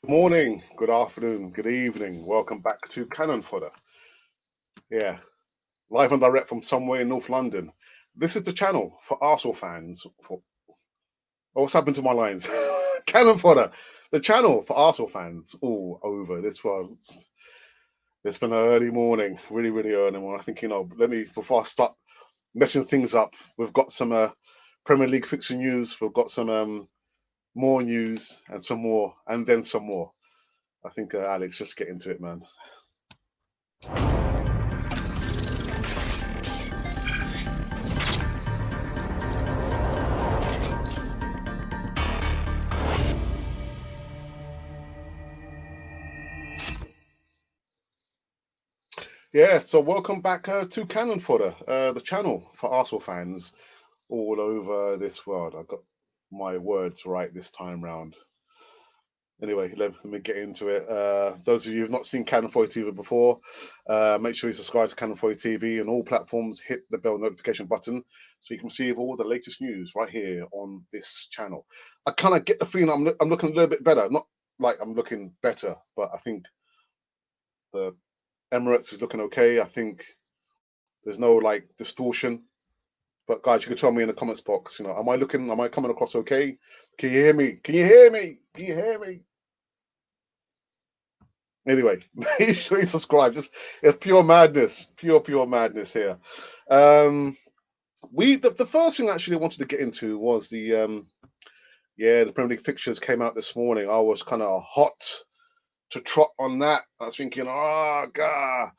Good morning, good afternoon, good evening. Welcome back to Cannon Fodder. Yeah, live and direct from somewhere in North London. This is the channel for Arsenal fans. What's happened to my lines? Cannon Fodder, the channel for Arsenal fans all over this world. It's been an early morning, really, really early morning. I think, let me, before I start messing things up, we've got some Premier League fixture news, we've got some more news and some more, and then some more. I think, Alex, just get into it, man. Yeah, so welcome back to Cannon Fodder, the channel for Arsenal fans all over this world. I got my words right this time round. Anyway, let me get into it. Those of you who've not seen Cannon Fodder TV before, make sure you subscribe to Cannon Fodder TV on all platforms. Hit the bell notification button so you can receive all the latest news right here on this channel. I kind of get the feeling I'm looking a little bit better. Not like I'm looking better, but I think the Emirates is looking okay. I think there's no like distortion. But guys, you can tell me in the comments box, am I coming across okay? Can you hear me? Can you hear me? Can you hear me? Anyway, make sure you subscribe. Just it's pure madness here. Um, the first thing actually I wanted to get into was the Premier League fixtures came out this morning. I was kind of hot to trot on that. I was thinking, oh god,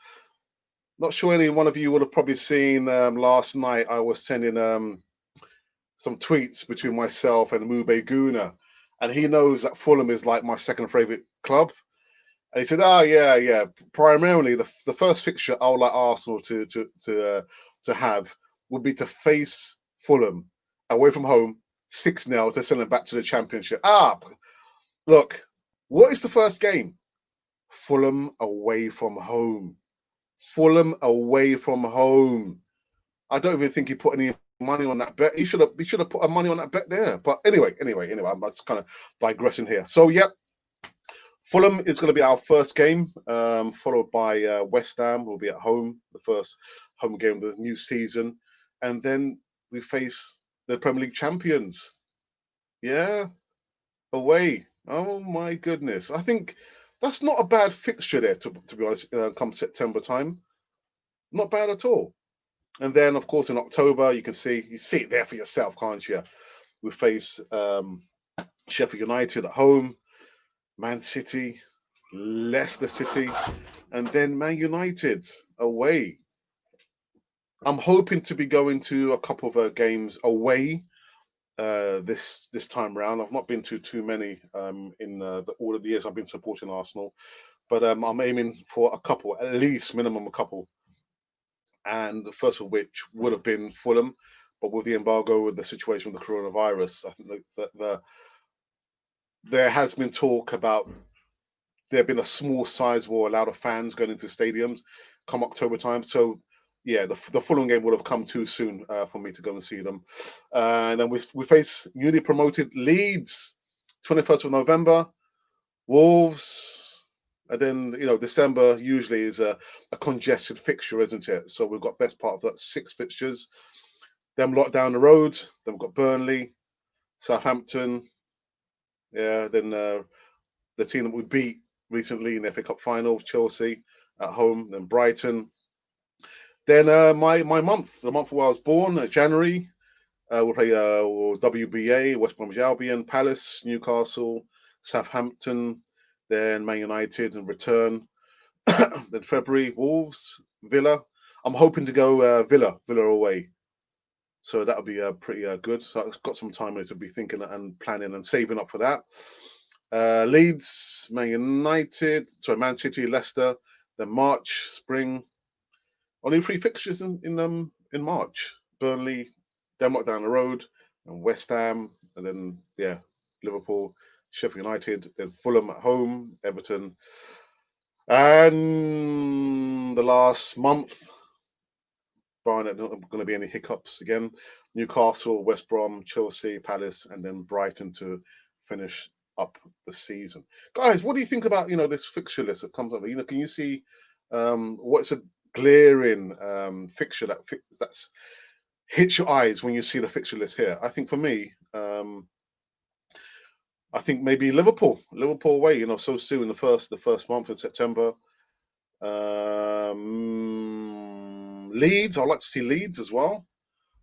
not sure any one of you would have probably seen last night. I was sending some tweets between myself and Mube Guna, and he knows that Fulham is like my second favourite club. And he said, "Oh yeah. Primarily, the first fixture I would like Arsenal to have would be to face Fulham away from home, 6-0 to send them back to the Championship." Look, what is the first game? Fulham away from home. Fulham away from home. I don't even think he put any money on that bet. He should have put a money on that bet there. But anyway, I'm just kind of digressing here. So yep, Fulham is going to be our first game, followed by West Ham. Will be at home, the first home game of the new season, and then we face the Premier League champions. Yeah, away. Oh my goodness! I think that's not a bad fixture there. To be honest, come September time, not bad at all. And then, of course, in October, you see it there for yourself, can't you? We face Sheffield United at home, Man City, Leicester City, and then Man United away. I'm hoping to be going to a couple of games away this time round. I've not been to too many in all of the years I've been supporting Arsenal, but I'm aiming for a couple, at least minimum a couple. And the first of which would have been Fulham, but with the embargo, with the situation with the coronavirus, I think there has been talk about there been a small size will allow the fans going into stadiums come October time. So yeah, the Fulham game would have come too soon for me to go and see them. And then we face newly promoted Leeds, 21st of November, Wolves. And then December usually is a congested fixture, isn't it? So we've got best part of that 6 fixtures. Them lot down the road. Then we've got Burnley, Southampton. Yeah, then the team that we beat recently in the FA Cup final, Chelsea at home, then Brighton. Then my month, the month where I was born, January, we'll play WBA, West Bromwich Albion, Palace, Newcastle, Southampton, then Man United and return. Then February, Wolves, Villa. I'm hoping to go Villa away. So that'll be pretty good. So I've got some time to be thinking and planning and saving up for that. Leeds, Man City, Leicester, then March, spring. Only 3 fixtures in March. Burnley, Denmark down the road, and West Ham, and then Liverpool, Sheffield United, then Fulham at home, Everton, and the last month. Barring not going to be any hiccups again. Newcastle, West Brom, Chelsea, Palace, and then Brighton to finish up the season. Guys, what do you think about this fixture list that comes up? Can you see what's a glaring fixture that's hits your eyes when you see the fixture list here? I think for me, I think maybe Liverpool away. So soon, the first month in September. Leeds, I'd like to see Leeds as well.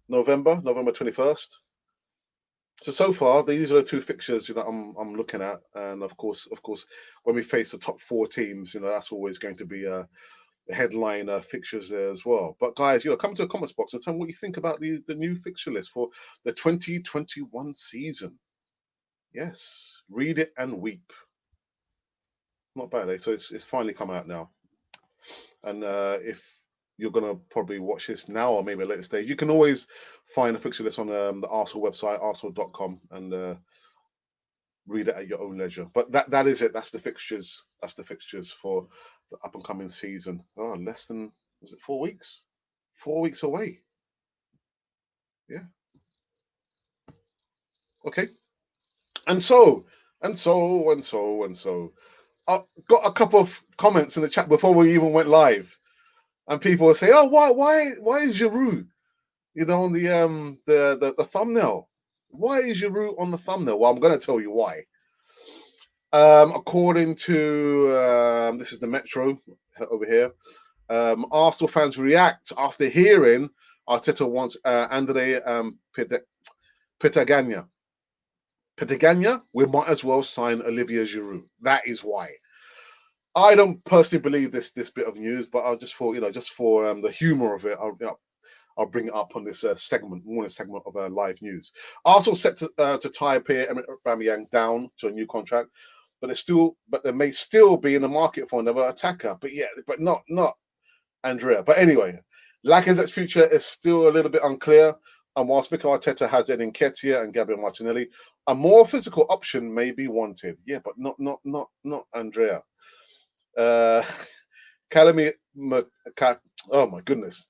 November 21st. So far, these are the two fixtures I'm looking at, and of course, when we face the top 4 teams, that's always going to be the headline fixtures there as well. But guys, come to the comments box and tell me what you think about the new fixture list for the 2021 season. Yes, read it and weep. Not bad, eh? So it's finally come out now, and if you're gonna probably watch this now or maybe a later stage, you can always find a fixture list on the Arsenal website, arsenal.com, and read it at your own leisure. But that is it. That's the fixtures. That's the fixtures for the up and coming season. Oh, less than, was it 4 weeks? 4 weeks away. Yeah. Okay. And so I got a couple of comments in the chat before we even went live, and people were saying, "Oh, why is Giroud, on the thumbnail? Why is Giroud on the thumbnail?" Well, I'm going to tell you why. According to this is the Metro over here. Arsenal fans react after hearing Arteta wants Andre Pitaganya. We might as well sign Olivier Giroud. That is why. I don't personally believe this bit of news, but I just thought, just for the humour of it, I'll bring it up on this morning segment of live news. Arsenal set to tie Pierre-Emerick Aubameyang down to a new contract, but they may still be in the market for another attacker. But not Andrea. But anyway, Lacazette's future is still a little bit unclear. And whilst Mikel Arteta has Eddie Nketiah and Gabriel Martinelli, a more physical option may be wanted. Yeah, but not Andrea. Oh my goodness.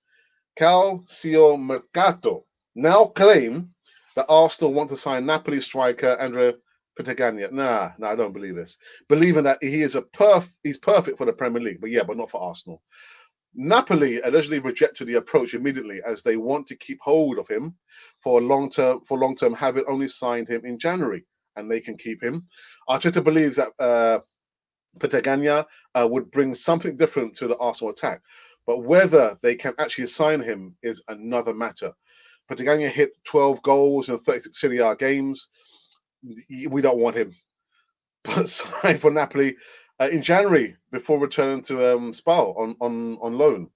Calcio Mercato now claim that Arsenal want to sign Napoli striker Andre Pitaganya. Nah, I don't believe this. Believing that he's perfect for the Premier League, but not for Arsenal. Napoli allegedly rejected the approach immediately as they want to keep hold of him for long term, having only signed him in January, and they can keep him. Arteta believes that Pitaganya would bring something different to the Arsenal attack, but whether they can actually sign him is another matter. Pitaganya hit 12 goals in 36 Serie A games. We don't want him. But signed for Napoli in January before returning to Spal on loan.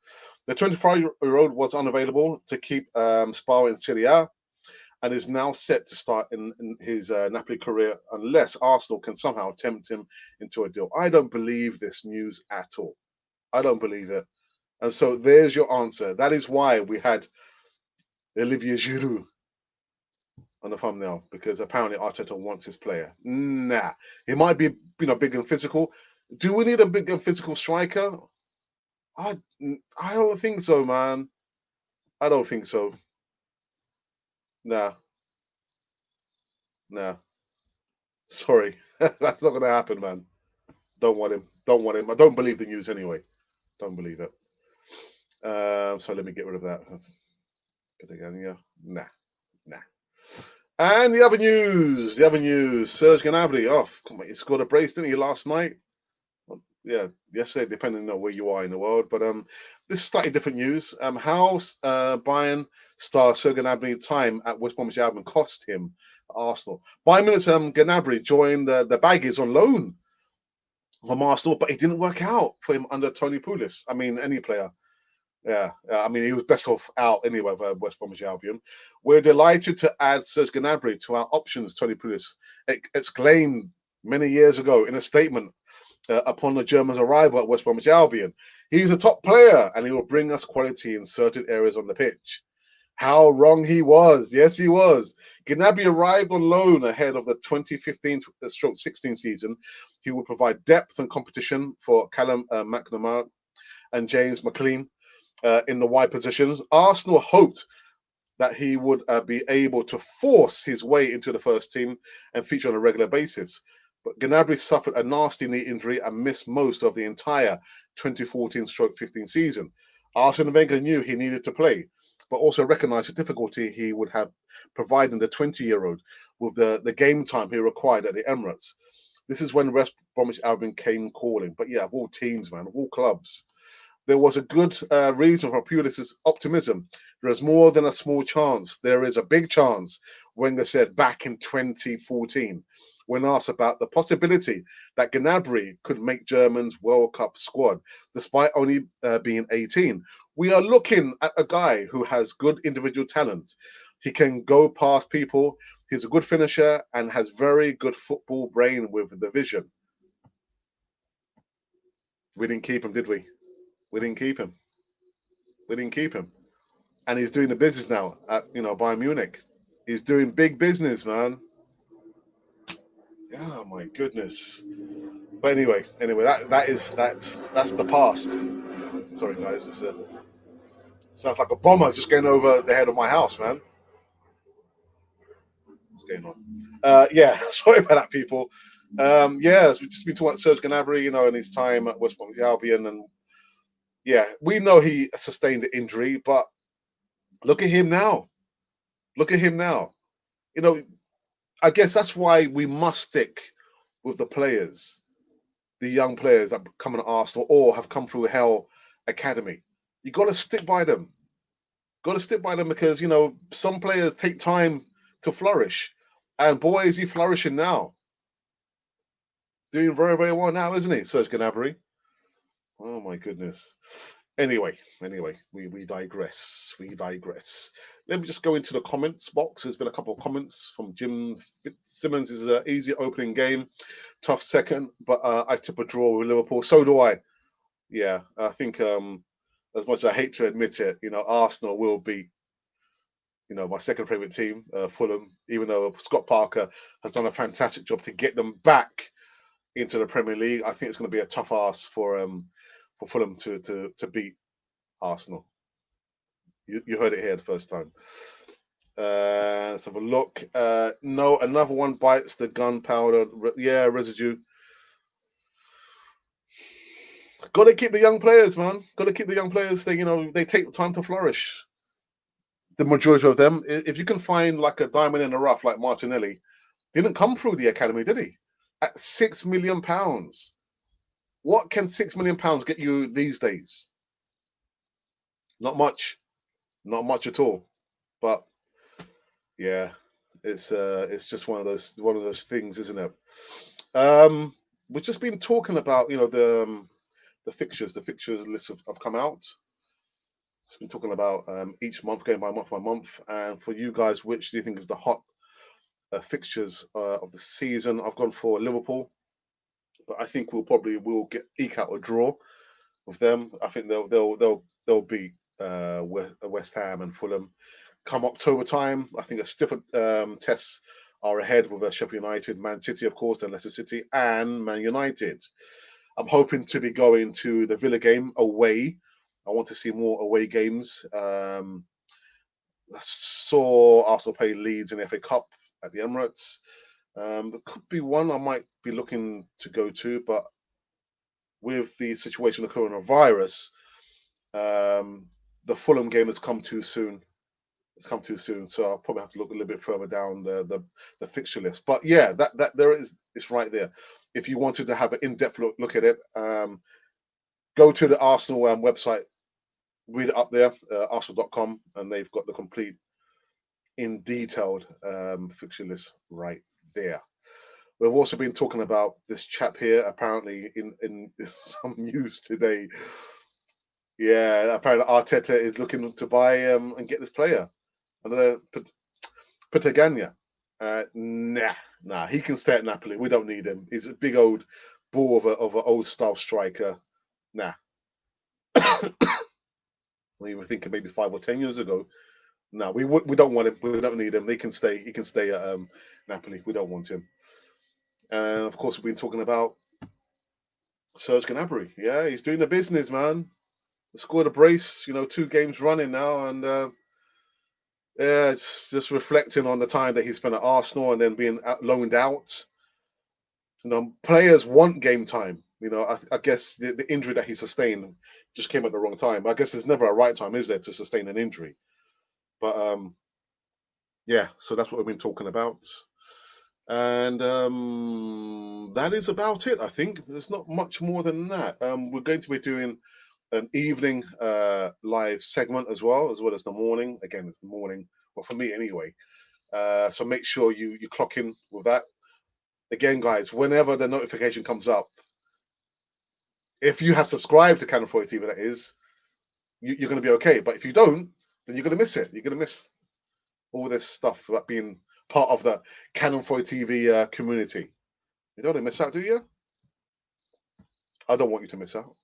The 25-year-old was unavailable to keep Spal in Serie A and is now set to start in his Napoli career unless Arsenal can somehow tempt him into a deal. I don't believe this news at all. I don't believe it. And so there's your answer. That is why we had Olivier Giroud on the thumbnail, because apparently Arteta wants his player. Nah, he might be big and physical. Do we need a big and physical striker? I don't think so, man. I don't think so. Nah. Sorry, that's not gonna happen, man. Don't want him. I don't believe the news anyway. Don't believe it. So let me get rid of that. Nah. And the other news, Serge Gnabry off. Come on, he scored a brace, didn't he, last night? Yeah, yesterday, depending on where you are in the world. But this is slightly different news. How Bayern star Serge Gnabry time at West Bromwich Albion cost him Arsenal. Bayern Munich's Gnabry joined the Baggies on loan from Arsenal, but it didn't work out for him under Tony Pulis. I mean, any player. Yeah, I mean, he was best off out anyway for West Bromwich Albion. We're delighted to add Serge Gnabry to our options, Tony Pulis exclaimed many years ago in a statement upon the German's arrival at West Bromwich Albion. He's a top player and he will bring us quality in certain areas on the pitch. How wrong he was. Yes, he was. Gnabry arrived on loan ahead of the 2015-16 season. He will provide depth and competition for Callum McNamara and James McLean in the wide positions. Arsenal hoped that he would be able to force his way into the first team and feature on a regular basis. But Gnabry suffered a nasty knee injury and missed most of the entire 2014-15 season. Arsene Wenger knew he needed to play, but also recognised the difficulty he would have providing the 20-year-old with the game time he required at the Emirates. This is when West Bromwich Albion came calling. But yeah, of all teams, man, of all clubs, there was a good reason for Pulis's optimism. There is more than a small chance. There is a big chance, Wenger said back in 2014, when asked about the possibility that Gnabry could make Germany's World Cup squad, despite only being 18. We are looking at a guy who has good individual talent. He can go past people. He's a good finisher and has very good football brain with the vision. We didn't keep him, did we? We didn't keep him. We didn't keep him. And he's doing the business now at Bayern Munich. He's doing big business, man. Oh my goodness. But anyway, that's the past. Sorry guys, it's sounds like a bomber just going over the head of my house, man. What's going on? Yeah, sorry about that, people. Yeah, so we've just been talking about Serge Gnabry, in his time at West Bromwich Albion, and yeah, we know he sustained the injury, but look at him now. Look at him now. I guess that's why we must stick with the players, the young players that come in Arsenal or have come through Hell Academy. You got to stick by them. Got to stick by them because some players take time to flourish, and boy, is he flourishing now. Doing very, very well now, isn't he, Serge Gnabry? Oh my goodness. Anyway, we digress. We digress. Let me just go into the comments box. There's been a couple of comments from Jim Simmons. Is an easy opening game, tough second, but I took a draw with Liverpool. So do I. Yeah, I think as much as I hate to admit it, Arsenal will beat my second favourite team, Fulham, even though Scott Parker has done a fantastic job to get them back into the Premier League. I think it's going to be a tough ask for Fulham to beat Arsenal. You heard it here the first time. Let's have a look. No, another one bites the gunpowder. Yeah, residue. Got to keep the young players, man. Got to keep the young players. They take time to flourish. The majority of them, if you can find like a diamond in the rough like Martinelli, didn't come through the academy, did he? At £6 million. What can £6 million get you these days? Not much. Not much at all. But yeah, it's just one of those things, isn't it? We've just been talking about the fixtures. The fixtures lists have come out. It's been talking about each month, going by month, and for you guys, which do you think is the hot fixtures of the season? I've gone for Liverpool, but I think we'll eke out a draw with them. I think they'll beat West Ham and Fulham. Come October time, I think a stiffer tests are ahead with Sheffield United, Man City, of course, and Leicester City, and Man United. I'm hoping to be going to the Villa game away. I want to see more away games. I saw Arsenal play Leeds in the FA Cup at the Emirates. There could be one I might be looking to go to, but with the situation of coronavirus, the Fulham game has come too soon. It's come too soon, so I'll probably have to look a little bit further down the fixture list. But yeah, that there is, it's right there. If you wanted to have an in-depth look at it, go to the Arsenal website, read it up there, arsenal.com, and they've got the complete, in detailed fixture list right there. We've also been talking about this chap here, apparently in some news today. Yeah, apparently Arteta is looking to buy and get this player. I don't know, Patagania. Nah, he can stay at Napoli. We don't need him. He's a big old ball of an old style striker. Nah. We were thinking maybe 5 or 10 years ago. No, we don't want him. We don't need him. He can stay at Napoli. We don't want him. And of course, we've been talking about Serge Gnabry. Yeah, he's doing the business, man. He scored a brace, 2 games running now, and yeah, it's just reflecting on the time that he spent at Arsenal and then being loaned out. Players want game time. I guess the injury that he sustained just came at the wrong time. I guess there's never a right time, is there, to sustain an injury? But yeah, so that's what we've been talking about. And that is about it, I think. There's not much more than that. We're going to be doing an evening live segment as well as the morning. Again, it's the morning, well, for me anyway. So make sure you clock in with that. Again, guys, whenever the notification comes up, if you have subscribed to Canon 40 TV, that is, you're going to be okay. But if you don't, then you're going to miss it. You're going to miss all this stuff about being part of the Canon 40 TV community. You don't want to miss out, do you? I don't want you to miss out.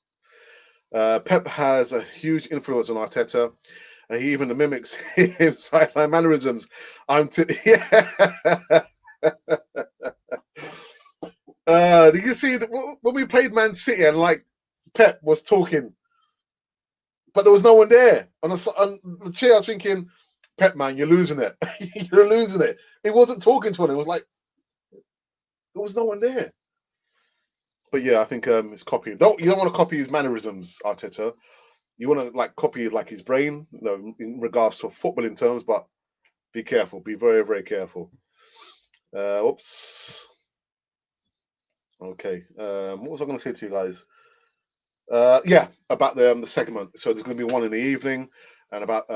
Pep has a huge influence on Arteta, and he even mimics his sideline mannerisms. Yeah. Did you see when we played Man City and like Pep was talking, but there was no one there on the chair? I was thinking, Pep, man, you're losing it. You're losing it. He wasn't talking to anyone. It was like there was no one there. But yeah, I think it's copying. You don't want to copy his mannerisms, Arteta. You want to like copy like his brain, in regards to footballing terms. But be careful. Be very, very careful. Oops. Okay. What was I going to say to you guys? Yeah, about the segment. So there's going to be one in the evening, and about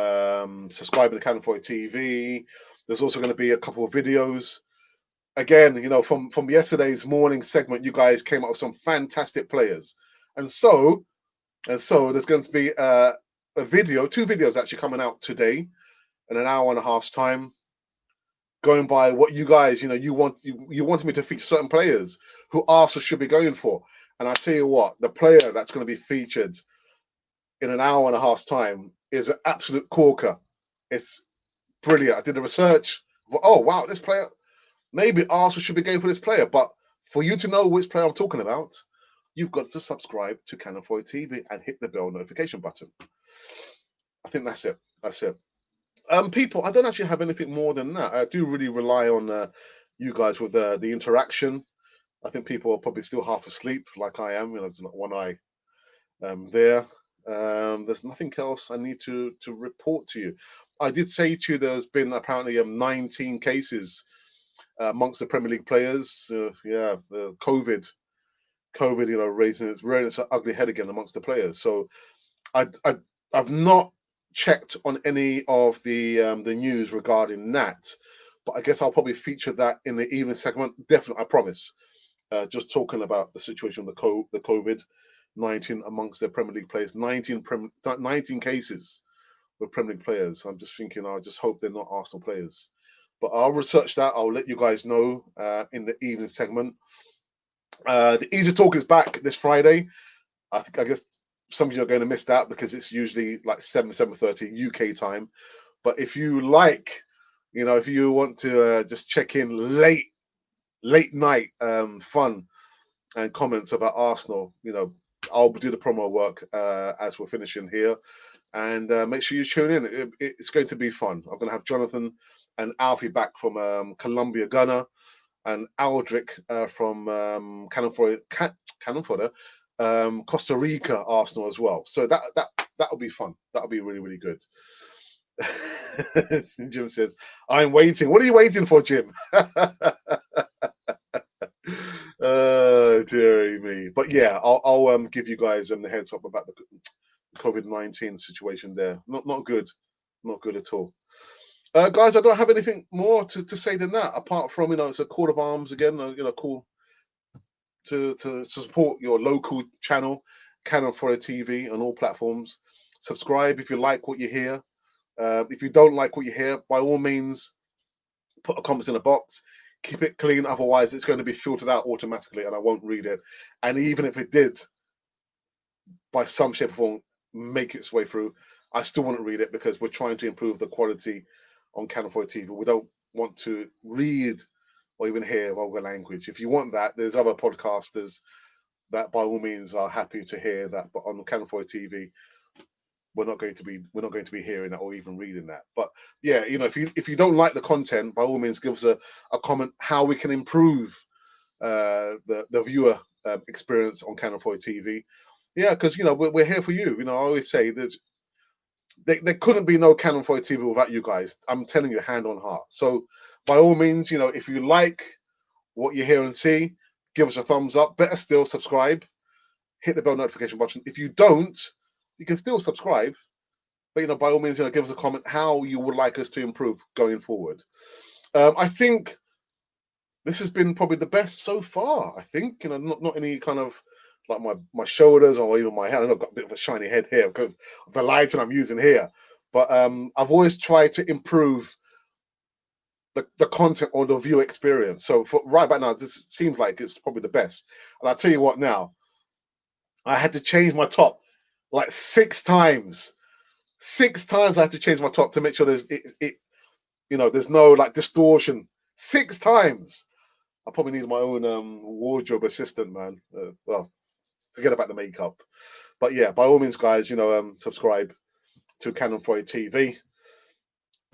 subscribing to Canon 40 TV. There's also going to be a couple of videos. Again, from yesterday's morning segment, you guys came up with some fantastic players, and so there's going to be two videos actually coming out today in an hour and a half's time, going by what you guys, you wanted me to feature certain players who Arsenal should be going for. And I tell you what, the player that's going to be featured in an hour and a half's time is an absolute corker. It's brilliant. I did the research. Oh wow, this player, maybe Arsenal should be going for this player. But for you to know which player I'm talking about, you've got to subscribe to Canon 40 TV and hit the bell notification button. I think that's it. That's it. People, I don't actually have anything more than that. I do really rely on you guys with the interaction. I think people are probably still half asleep, like I am. There's not one eye there. There's nothing else I need to report to you. I did say to you there's been apparently 19 cases amongst the Premier League players. Yeah, the COVID, raising its ugly head again amongst the players. So I've not checked on any of the news regarding that, but I guess I'll probably feature that in the evening segment. Definitely, I promise. Just talking about the situation with the COVID-19 amongst the Premier League players. 19 cases with Premier League players. I'm just thinking, I just hope they're not Arsenal players. But I'll research that. I'll let you guys know in the evening segment. The Easy Talk is back this Friday. I guess some of you are going to miss that because it's usually like 7:30 UK time. But if you like, if you want to just check in late night fun and comments about Arsenal, I'll do the promo work as we're finishing here. And make sure you tune in. It's going to be fun. I'm going to have Jonathan and Alfie back from Colombia, Ghana, and Aldric from Canon Fodder, Costa Rica, Arsenal as well. So that'll be fun. That'll be really, really good. Jim says, "I'm waiting." What are you waiting for, Jim? Dearie me. But yeah, I'll give you guys the heads up about the COVID-19 situation there. Not good. Not good at all. Guys, I don't have anything more to say than that, apart from, it's a call of arms again, call to support your local channel, Canon 40 TV, on all platforms. Subscribe if you like what you hear. If you don't like what you hear, by all means, put a comment in a box. Keep it clean, otherwise it's going to be filtered out automatically and I won't read it. And even if it did, by some shape or form, make its way through, I still wouldn't read it because we're trying to improve the quality on Canon 40 TV. We don't want to read or even hear vulgar language. If you want that, there's other podcasters that by all means are happy to hear that, but on Canon 40 TV, we're not going to be hearing that or even reading that. But yeah, if you don't like the content, by all means give us a comment how we can improve the viewer experience on Canon 4 TV. Yeah, because we're here for you. I always say that there couldn't be no Canon 4 TV without you guys. I'm telling you, hand on heart. So by all means, if you like what you hear and see, give us a thumbs up. Better still, subscribe. Hit the bell notification button. If you don't, you can still subscribe. But by all means, give us a comment how you would like us to improve going forward. I think this has been probably the best so far. I think not any kind of like my shoulders or even my head. I know I've got a bit of a shiny head here because of the lighting I'm using here. But I've always tried to improve the content or the view experience. So for right about now, this seems like it's probably the best. And I'll tell you what now, I had to change my top like 6 times. 6 times I had to change my top to make sure there's no like distortion. 6 times. I probably need my own wardrobe assistant, man. Well, forget about the makeup. But yeah, by all means, guys, subscribe to Canon 4 TV.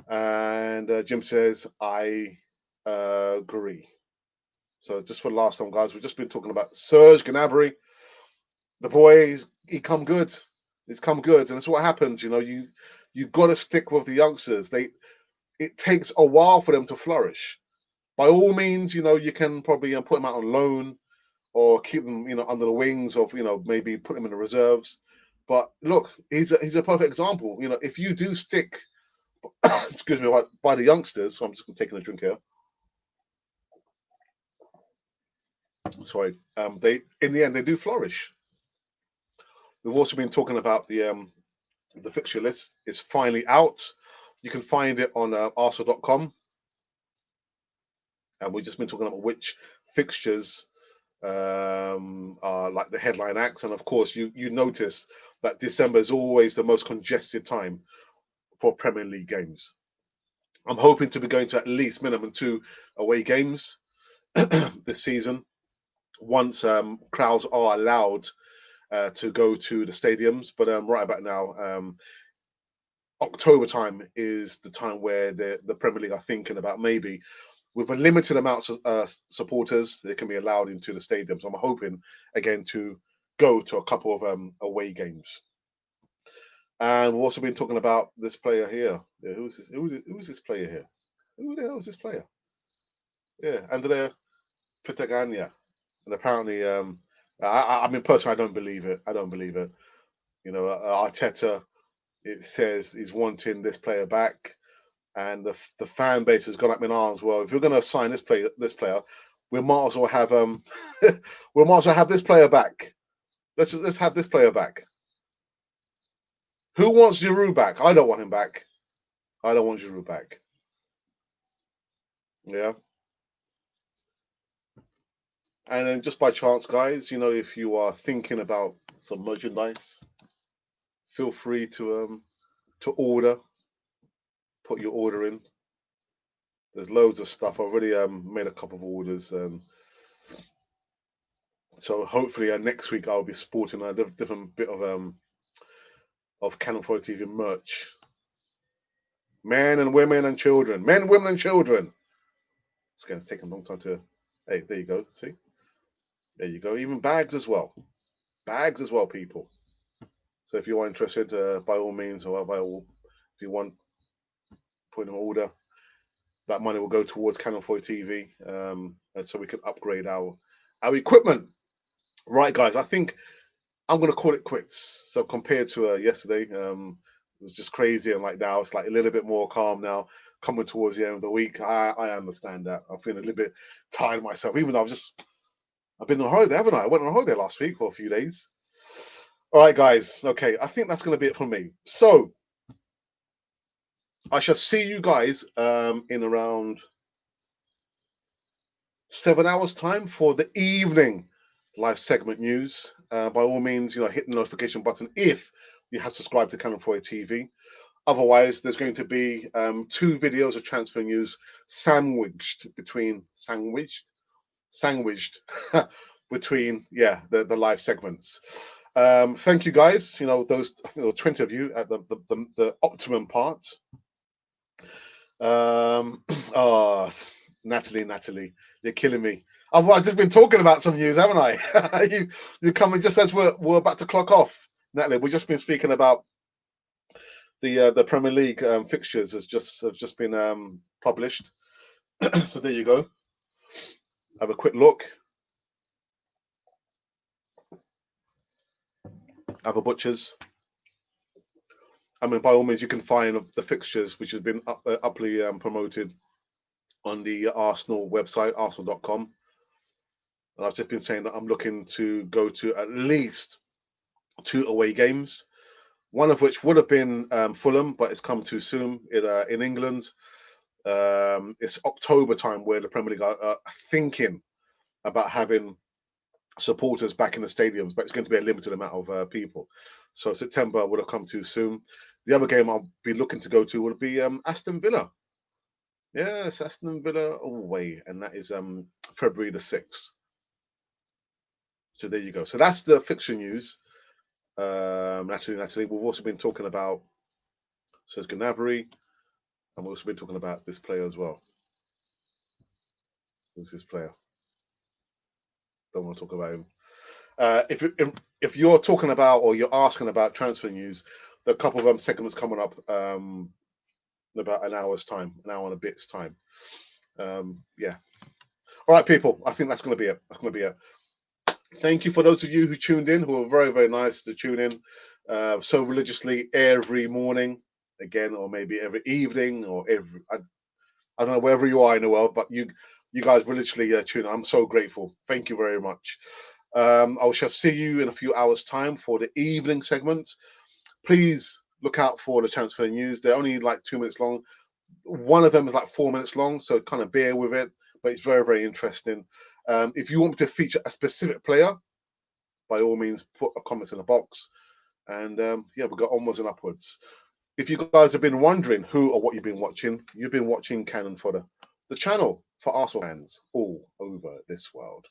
And Jim says, I agree. So just for the last time, guys, we've just been talking about Serge Gnabry. The boy, he come good. He's come good. And that's what happens. You've got to stick with the youngsters. It takes a while for them to flourish. By all means, you can probably put them out on loan or keep them, under the wings of, maybe put them in the reserves. But look, he's a perfect example. If you do stick, excuse me, by the youngsters. So I'm just taking a drink here. Sorry. They in the end they do flourish. We've also been talking about the fixture list. It's finally out. You can find it on Arsenal.com. And we've just been talking about which fixtures are like the headline acts. And of course, you notice that December is always the most congested time for Premier League games. I'm hoping to be going to at least minimum 2 away games this season once crowds are allowed to go to the stadiums. But right about now, October time is the time where the Premier League are thinking about maybe with a limited amount of supporters, they can be allowed into the stadium. So I'm hoping again to go to a couple of away games. And we've also been talking about this player here. Yeah, who is this? Who is this player here? Who the hell is this player? Yeah, Andrea Pitagania. And apparently, I mean, personally, I don't believe it. I don't believe it. Arteta, it says he's wanting this player back, and the fan base has gone up in arms. Well, if you're going to sign this player, we might as well have we might as well have this player back. Let's have this player back. Who wants Giroud back? I don't want him back. I don't want Giroud back. Yeah. And then just by chance, guys, if you are thinking about some merchandise, feel free to order. Put your order in. There's loads of stuff. I've already made a couple of orders. So hopefully next week I'll be sporting a different bit of Canon 4 TV merch. Men and women and children. Men, women and children. It's going to take a long time to... Hey, there you go. See? There you go. Even bags as well. Bags as well, people. So if you are interested, by all means, or if you want, put an order. That money will go towards Canon 4 TV, and so we can upgrade our equipment. Right, guys. I think I'm going to call it quits. So compared to yesterday, it was just crazy, and like now it's like a little bit more calm now. Coming towards the end of the week, I understand that. I'm feeling a little bit tired myself, even though I've been on holiday, haven't I? I went on holiday last week for a few days. All right, guys. Okay, I think that's going to be it for me. So I shall see you guys in around 7 hours time for the evening live segment news. By all means, hit the notification button if you have subscribed to Canon 4 TV. Otherwise, there's going to be 2 videos of transfer news sandwiched between the live segments. Thank you, guys. Those 20 of you at the optimum part. Natalie, you're killing me. I've just been talking about some news, haven't I? you coming just as we're about to clock off, Natalie. We've just been speaking about the Premier League fixtures have just been published. So there you go. Have a quick look. Have a butchers. I mean, by all means, you can find the fixtures which has been uply promoted on the Arsenal website, arsenal.com. And I've just been saying that I'm looking to go to at least 2 away games, one of which would have been Fulham, but it's come too soon in England. It's October time where the Premier League are thinking about having supporters back in the stadiums, but it's going to be a limited amount of people. So September would have come too soon. The other game I'll be looking to go to would be Aston Villa. Yes, Aston Villa away, and that is February the 6th. So there you go. So that's the fixture news. Natalie, we've also been talking about Serge Gnabry, and we've also been talking about this player as well. Who's this player? Don't want to talk about him. If you're talking about or you're asking about transfer news, there are a couple of segments coming up in about an hour and a bit's time. Yeah. All right, people. I think that's going to be it. Thank you for those of you who tuned in, who are very, very nice to tune in so religiously every morning, again, or maybe every evening, or I don't know, wherever you are in the world, but you guys religiously tune in. I'm so grateful. Thank you very much. I shall see you in a few hours' time for the evening segment. Please look out for the transfer news. They're only like 2 minutes long. One of them is like 4 minutes long, so kind of bear with it, but it's very, very interesting. If you want me to feature a specific player, by all means, put a comment in the box. And yeah, we've got onwards and upwards. If you guys have been wondering who or what you've been watching Cannon Fodder, the channel for Arsenal fans all over this world.